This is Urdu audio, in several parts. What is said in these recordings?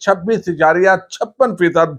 26.56%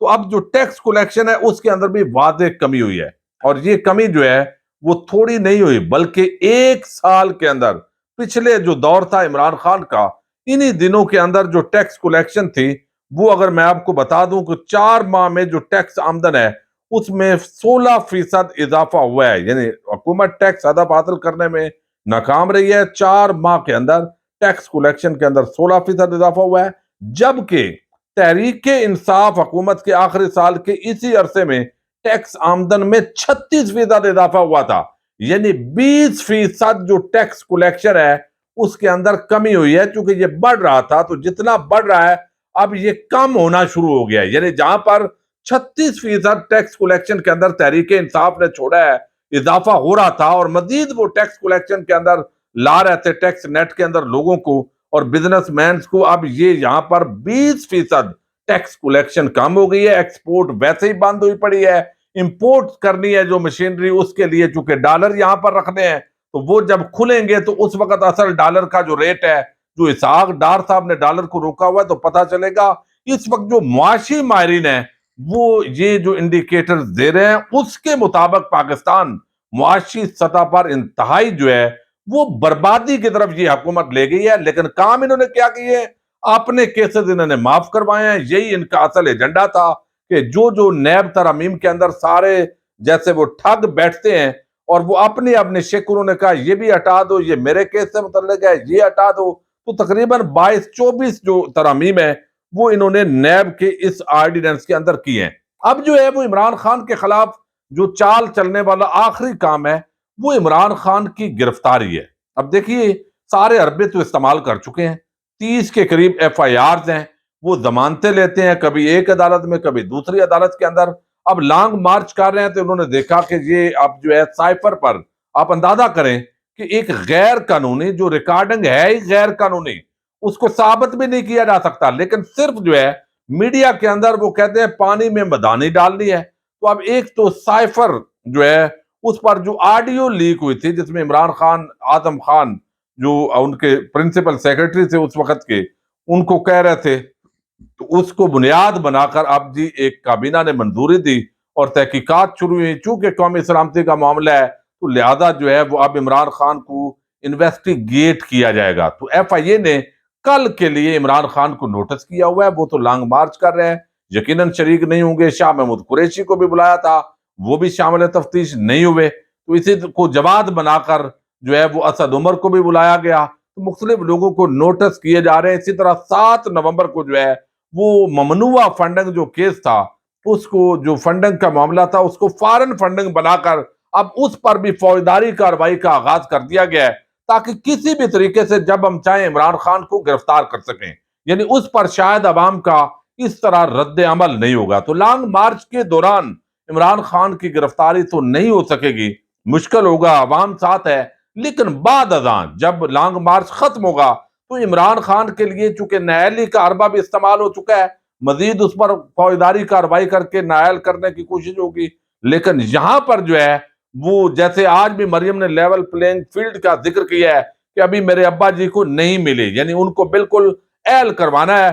تو اب جو ٹیکس کلیکشن ہے اس کے اندر بھی واضح کمی ہوئی ہے، اور یہ کمی جو ہے وہ تھوڑی نہیں ہوئی بلکہ ایک سال کے اندر پچھلے جو دور تھا عمران خان کا، انہی دنوں کے اندر جو ٹیکس کلیکشن تھی وہ اگر میں آپ کو بتا دوں کہ 4 ماہ میں جو ٹیکس آمدن ہے اس میں 16% اضافہ ہوا ہے، یعنی حکومت ٹیکس ہدف حاصل کرنے میں ناکام رہی ہے۔ 4 ماہ کے اندر ٹیکس کلیکشن کے اندر 16% اضافہ ہوا ہے، جبکہ تحریک انصاف حکومت کے آخری سال کے اسی عرصے میں ٹیکس آمدن میں 36% اضافہ ہوا تھا، یعنی 20% جو ٹیکس کلیکشن ہے اس کے اندر کمی ہوئی ہے، چونکہ یہ بڑھ رہا تھا تو جتنا بڑھ رہا ہے اب یہ کم ہونا شروع ہو گیا ہے، یعنی جہاں پر 36% ٹیکس کلیکشن کے اندر تحریک انصاف نے چھوڑا ہے اضافہ ہو رہا تھا، اور مزید وہ ٹیکس کلیکشن کے اندر لا رہے تھے ٹیکس نیٹ کے اندر لوگوں کو اور بزنس مینز کو، اب یہ یہاں پر 20% ٹیکس کلیکشن کم ہو گئی ہے۔ ایکسپورٹ ویسے ہی بند ہوئی پڑی ہے، امپورٹ کرنی ہے جو مشینری اس کے لیے چونکہ ڈالر یہاں پر رکھنے ہیں تو وہ جب کھلیں گے تو اس وقت اصل ڈالر کا جو ریٹ ہے، جو اسحاق ڈار صاحب نے ڈالر کو روکا ہوا ہے تو پتہ چلے گا۔ اس وقت جو معاشی ماہرین ہیں وہ یہ جو انڈیکیٹر دے رہے ہیں اس کے مطابق پاکستان معاشی سطح پر انتہائی جو ہے وہ بربادی کی طرف یہ حکومت لے گئی ہے، لیکن کام انہوں نے کیا کیے؟ اپنے کیسز انہوں نے معاف کروائے ہیں۔ یہی ان کا اصل ایجنڈا تھا کہ جو نیب ترامیم کے اندر سارے جیسے وہ ٹھگ بیٹھتے ہیں اور وہ اپنی اپنی شک انہوں نے کہا یہ بھی ہٹا دو، یہ میرے کیس سے متعلق ہے، یہ ہٹا دو، تو تقریباً 22-24 جو ترامیم ہے وہ انہوں نے نیب کے اس آرڈیننس کے اندر کی ہیں۔ اب جو ہے وہ عمران خان کے خلاف جو چال چلنے والا آخری کام ہے وہ عمران خان کی گرفتاری ہے۔ اب دیکھیے سارے عربے تو استعمال کر چکے ہیں، 30 کے قریب ایف آئی آرز ہیں، وہ ضمانتیں لیتے ہیں کبھی ایک عدالت میں کبھی دوسری عدالت کے اندر۔ اب لانگ مارچ کر رہے ہیں تو انہوں نے دیکھا کہ یہ اب جو ہے سائفر پر آپ اندازہ کریں کہ ایک غیر قانونی جو ریکارڈنگ ہے ہی غیر قانونی، اس کو ثابت بھی نہیں کیا جا سکتا، لیکن صرف جو ہے میڈیا کے اندر وہ کہتے ہیں پانی میں مدانی ڈالنی ہے۔ تو اب ایک تو سائفر جو ہے اس پر جو آڈیو لیک ہوئی تھی جس میں عمران خان اعظم خان جو ان کے پرنسپل سیکرٹری تھے اس وقت کے ان کو کہہ رہے تھے، تو اس کو بنیاد بنا کر اب جی ایک کابینہ نے منظوری دی اور تحقیقات شروع ہوئی۔ چونکہ قومی سلامتی کا معاملہ ہے تو لہذا جو ہے وہ اب عمران خان کو انویسٹیگیٹ کیا جائے گا۔ تو ایف آئی اے نے کل کے لیے عمران خان کو نوٹس کیا ہوا ہے، وہ تو لانگ مارچ کر رہے ہیں، یقیناً شریک نہیں ہوں گے۔ شاہ محمود قریشی کو بھی بلایا تھا، وہ بھی شامل تفتیش نہیں ہوئے، تو اسی کو جواد بنا کر جو ہے وہ اسد عمر کو بھی بلایا گیا، تو مختلف لوگوں کو نوٹس کیے جا رہے ہیں۔ اسی طرح 7 نومبر کو جو ہے وہ ممنوعہ فنڈنگ جو کیس تھا اس کو جو فنڈنگ کا معاملہ تھا اس کو فارن فنڈنگ بنا کر اب اس پر بھی فوجداری کارروائی کا آغاز کر دیا گیا ہے تاکہ کسی بھی طریقے سے جب ہم چاہیں عمران خان کو گرفتار کر سکیں، یعنی اس پر شاید عوام کا اس طرح رد عمل نہیں ہوگا۔ تو لانگ مارچ کے دوران عمران خان کی گرفتاری تو نہیں ہو سکے گی، مشکل ہوگا، عوام ساتھ ہے، لیکن بعد ازاں جب لانگ مارچ ختم ہوگا تو عمران خان کے لیے چونکہ نیالی کا حربہ بھی استعمال ہو چکا ہے، مزید اس پر فوجداری کارروائی کر کے نائل کرنے کی کوشش ہوگی، لیکن یہاں پر جو ہے وہ جیسے آج بھی مریم نے لیول پلینگ فیلڈ کا ذکر کیا ہے کہ ابھی میرے ابا جی کو نہیں ملی، یعنی ان کو بالکل اہل کروانا ہے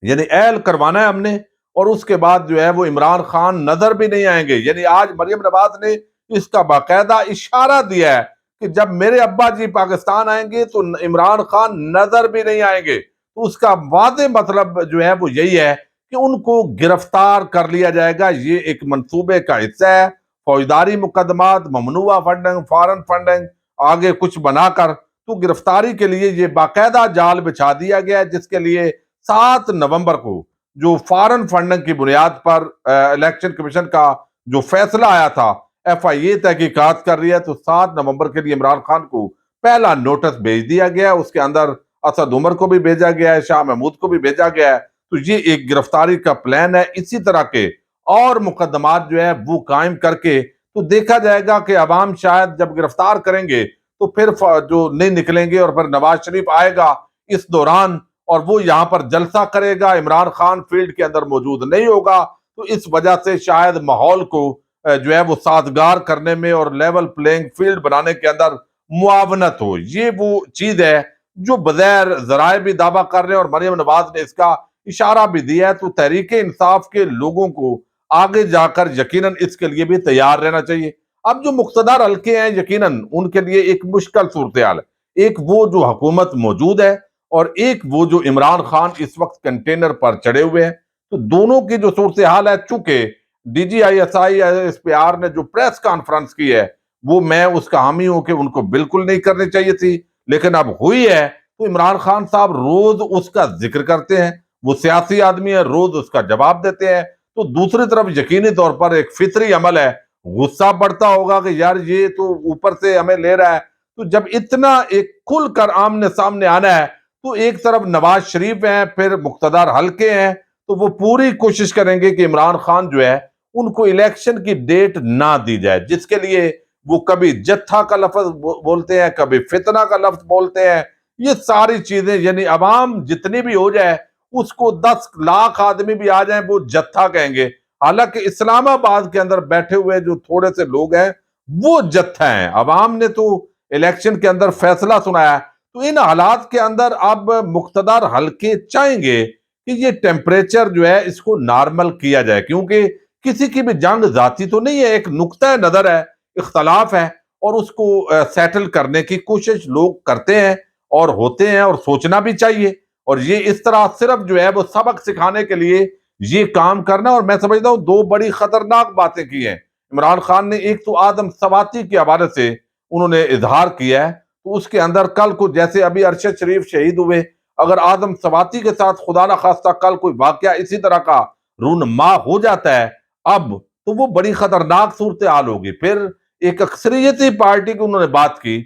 یعنی اہل کروانا ہے ہم نے، اور اس کے بعد جو ہے وہ عمران خان نظر بھی نہیں آئیں گے۔ یعنی آج مریم نواز نے اس کا باقاعدہ اشارہ دیا ہے کہ جب میرے ابا جی پاکستان آئیں گے تو عمران خان نظر بھی نہیں آئیں گے، تو اس کا واضح مطلب جو ہے وہ یہی ہے کہ ان کو گرفتار کر لیا جائے گا۔ یہ ایک منصوبے کا حصہ ہے، فوجداری مقدمات، ممنوعہ فنڈنگ، فارن فنڈنگ، آگے کچھ بنا کر تو گرفتاری کے لیے یہ باقاعدہ جال بچھا دیا گیا ہے، جس کے لیے 7 نومبر کو جو فارن فنڈنگ کی بنیاد پر الیکشن کمیشن کا جو فیصلہ آیا تھا، ایف آئی اے تحقیقات کر رہی ہے، تو 7 نومبر کے لیے عمران خان کو پہلا نوٹس بھیج دیا گیا ہے۔ اس کے اندر اسد عمر کو بھی بھیجا گیا ہے، شاہ محمود کو بھی بھیجا گیا ہے، تو یہ ایک گرفتاری کا پلان ہے۔ اسی طرح کے اور مقدمات جو ہے وہ قائم کر کے تو دیکھا جائے گا کہ عوام شاید جب گرفتار کریں گے تو پھر جو نہیں نکلیں گے، اور پھر نواز شریف آئے گا اس دوران اور وہ یہاں پر جلسہ کرے گا، عمران خان فیلڈ کے اندر موجود نہیں ہوگا، تو اس وجہ سے شاید ماحول کو جو ہے وہ سازگار کرنے میں اور لیول پلینگ فیلڈ بنانے کے اندر معاونت ہو۔ یہ وہ چیز ہے جو بغیر ذرائع بھی دعویٰ کر رہے ہیں، اور مریم نواز نے اس کا اشارہ بھی دیا ہے، تو تحریک انصاف کے لوگوں کو آگے جا کر یقیناً اس کے لیے بھی تیار رہنا چاہیے۔ اب جو مقتدر حلقے ہیں یقیناً ان کے لیے ایک مشکل صورتحال ہے، ایک وہ جو حکومت موجود ہے اور ایک وہ جو عمران خان اس وقت کنٹینر پر چڑھے ہوئے ہیں، تو دونوں کی جو صورتحال ہے، چونکہ D G I S P R پی آر نے جو پریس کانفرنس کی ہے وہ میں اس کا حامی ہوں کہ ان کو بالکل نہیں کرنی چاہیے تھی، لیکن اب ہوئی ہے تو عمران خان صاحب روز اس کا ذکر کرتے ہیں، وہ سیاسی آدمی ہے، روز اس کا جواب دیتے ہیں، تو دوسری طرف یقینی طور پر ایک فطری عمل ہے، غصہ بڑھتا ہوگا کہ یار یہ تو اوپر سے ہمیں لے رہا ہے۔ تو جب اتنا ایک کھل کر آمنے سامنے آنا ہے تو ایک طرف نواز شریف ہیں، پھر مقتدر حلقے ہیں، تو وہ پوری کوشش کریں گے کہ عمران خان جو ہے ان کو الیکشن کی ڈیٹ نہ دی جائے، جس کے لیے وہ کبھی جتھا کا لفظ بولتے ہیں، کبھی فتنہ کا لفظ بولتے ہیں۔ یہ ساری چیزیں یعنی عوام جتنی بھی ہو جائے، اس کو 10 لاکھ آدمی بھی آ جائیں وہ جتھا کہیں گے، حالانکہ اسلام آباد کے اندر بیٹھے ہوئے جو تھوڑے سے لوگ ہیں وہ جتھا ہیں۔ عوام نے تو الیکشن کے اندر فیصلہ سنایا ہے، تو ان حالات کے اندر اب مقتدر حلقے چاہیں گے کہ یہ ٹیمپریچر جو ہے اس کو نارمل کیا جائے، کیونکہ کسی کی بھی جنگ ذاتی تو نہیں ہے، ایک نقطہ نظر ہے، اختلاف ہے، اور اس کو سیٹل کرنے کی کوشش لوگ کرتے ہیں اور ہوتے ہیں، اور سوچنا بھی چاہیے۔ اور یہ اس طرح صرف جو ہے وہ سبق سکھانے کے لیے یہ کام کرنا، اور میں سمجھتا ہوں دو بڑی خطرناک باتیں کی ہیں عمران خان نے۔ ایک تو آدم سواتی کے حوالے سے انہوں نے اظہار کیا ہے، تو اس کے اندر کل کو جیسے ابھی ارشد شریف شہید ہوئے، اگر آدم سواتی کے ساتھ خدا نہ خواستہ کل کوئی واقعہ اسی طرح کا رونما ہو جاتا ہے اب، تو وہ بڑی خطرناک صورتحال ہوگی۔ پھر ایک اکثریتی پارٹی کی انہوں نے بات کی،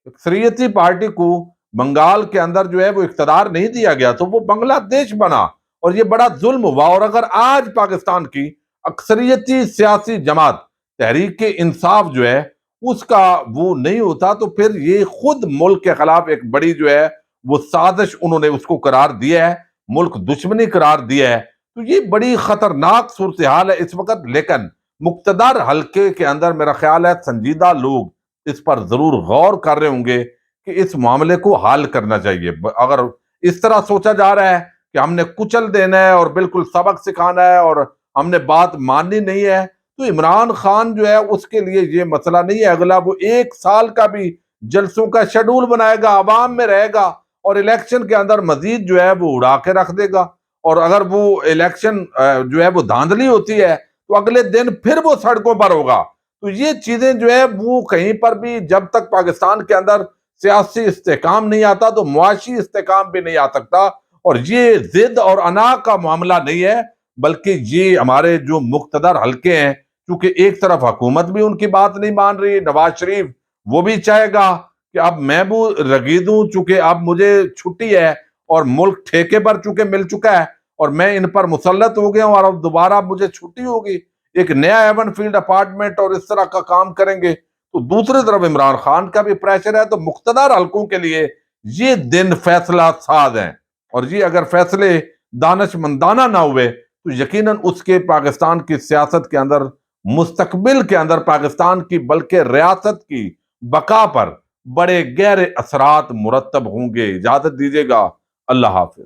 اکثریتی پارٹی کو بنگال کے اندر جو ہے وہ اقتدار نہیں دیا گیا تو وہ بنگلہ دیش بنا، اور یہ بڑا ظلم ہوا۔ اور اگر آج پاکستان کی اکثریتی سیاسی جماعت تحریک انصاف جو ہے اس کا وہ نہیں ہوتا، تو پھر یہ خود ملک کے خلاف ایک بڑی جو ہے وہ سازش انہوں نے اس کو قرار دیا ہے، ملک دشمنی قرار دیا ہے۔ تو یہ بڑی خطرناک صورتحال ہے اس وقت، لیکن مقتدر حلقے کے اندر میرا خیال ہے سنجیدہ لوگ اس پر ضرور غور کر رہے ہوں گے کہ اس معاملے کو حل کرنا چاہیے۔ اگر اس طرح سوچا جا رہا ہے کہ ہم نے کچل دینا ہے اور بالکل سبق سکھانا ہے اور ہم نے بات ماننی نہیں ہے، تو عمران خان جو ہے اس کے لیے یہ مسئلہ نہیں ہے، اگلا وہ 1 سال کا بھی جلسوں کا شیڈول بنائے گا، عوام میں رہے گا، اور الیکشن کے اندر مزید جو ہے وہ اڑا کے رکھ دے گا۔ اور اگر وہ الیکشن جو ہے وہ دھاندلی ہوتی ہے تو اگلے دن پھر وہ سڑکوں پر ہوگا۔ تو یہ چیزیں جو ہے وہ کہیں پر بھی جب تک پاکستان کے اندر سیاسی استحکام نہیں آتا تو معاشی استحکام بھی نہیں آ سکتا۔ اور یہ ضد اور انا کا معاملہ نہیں ہے، بلکہ یہ ہمارے جو مقتدر حلقے ہیں، کیونکہ ایک طرف حکومت بھی ان کی بات نہیں مان رہی، نواز شریف وہ بھی چاہے گا کہ اب میں بھی رگید ہوں، چونکہ اب مجھے چھٹی ہے اور ملک ٹھیکے پر چونکہ مل چکا ہے اور میں ان پر مسلط ہو گیا ہوں، اور اب دوبارہ مجھے چھٹی ہوگی، ایک نیا ایون فیلڈ اپارٹمنٹ اور اس طرح کا کام کریں گے۔ تو دوسری طرف عمران خان کا بھی پریشر ہے، تو مقتدر حلقوں کے لیے یہ دن فیصلہ ساز ہیں، اور یہ اگر فیصلے دانش مندانہ نہ ہوئے تو یقیناً اس کے پاکستان کی سیاست کے اندر، مستقبل کے اندر پاکستان کی بلکہ ریاست کی بقا پر بڑے گہرے اثرات مرتب ہوں گے۔ اجازت دیجیے گا، اللہ حافظ۔